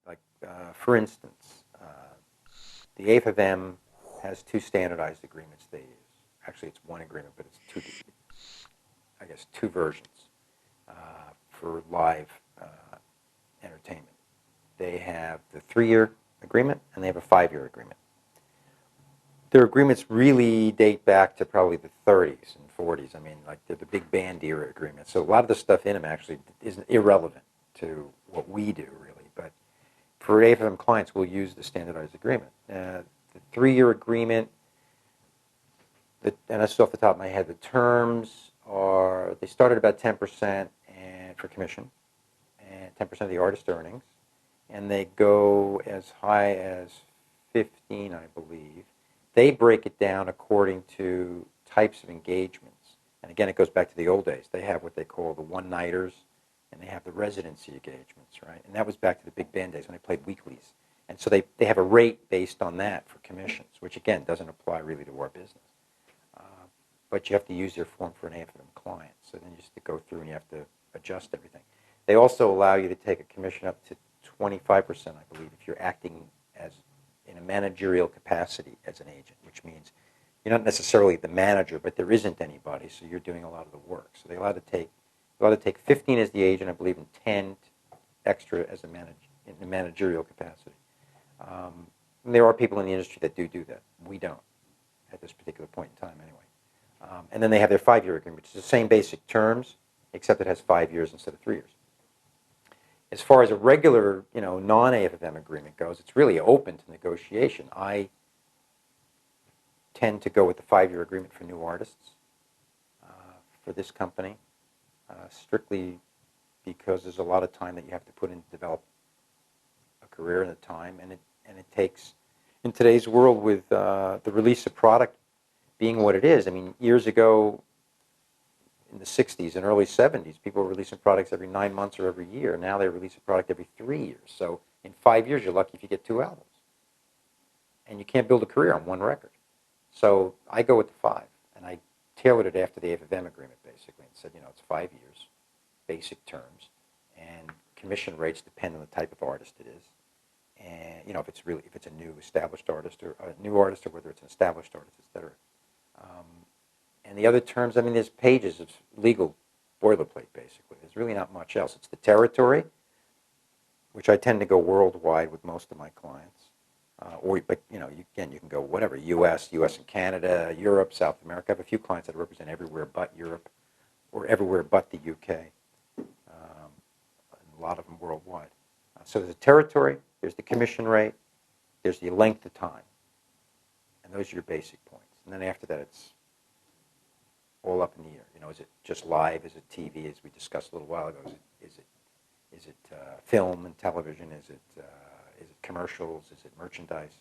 Like, for instance, the AFM has two standardized agreements they use. Actually, it's one agreement, but it's two, I guess, two versions for live entertainment. They have the 3-year agreement and they have a 5-year agreement. Their agreements really date back to probably the 30s and 40s. I mean, like they're the big band era agreements. So a lot of the stuff in them actually isn't irrelevant to what we do, really. But for AFM clients, we'll use the standardized agreement. The 3-year agreement, and that's off the top of my head, the terms are, they start at about 10% and for commission, and 10% of the artist earnings, and they go as high as 15, I believe. They break it down according to types of engagements. And again, it goes back to the old days. They have what they call the one-nighters, and they have the residency engagements, right? And that was back to the big band days when they played weeklies. And so they have a rate based on that for commissions, which again doesn't apply really to our business. But you have to use their form for an AFM client. So then you just have to go through and you have to adjust everything. They also allow you to take a commission up to 25%, I believe, if you're acting as in a managerial capacity as an agent, which means you're not necessarily the manager, but there isn't anybody, so you're doing a lot of the work. So they allow to take 15 as the agent, I believe, and 10 extra as in a managerial capacity. And there are people in the industry that do that. We don't at this particular point in time, anyway. And then they have their 5-year agreement, which is the same basic terms, except it has 5 years instead of 3 years. As far as a regular, non-AFM agreement goes, it's really open to negotiation. I tend to go with the 5-year agreement for new artists for this company, strictly because there's a lot of time that you have to put in to develop a career and the time, and it takes, in today's world with the release of product being what it is. I mean, years ago, in the 60s and early 70s, people were releasing products every 9 months or every year. Now they release a product every 3 years. So in 5 years, you're lucky if you get 2 albums. And you can't build a career on one record. So I go with the 5, and I tailored it after the AFM agreement, basically, and said, it's 5 years, basic terms, and commission rates depend on the type of artist it is. And, if it's a new established artist or a new artist, or whether it's an established artist, et cetera. And the other terms, there's pages of legal boilerplate, basically. There's really not much else. It's the territory, which I tend to go worldwide with most of my clients. But you can go whatever, U.S. and Canada, Europe, South America. I have a few clients that represent everywhere but Europe, or everywhere but the U.K. A lot of them worldwide. So there's the territory, there's the commission rate, there's the length of time. And those are your basic points. And then after that, it's all up in the air. Is it just live? Is it TV, as we discussed a little while ago? Is it film and television? Is it commercials? Is it merchandise?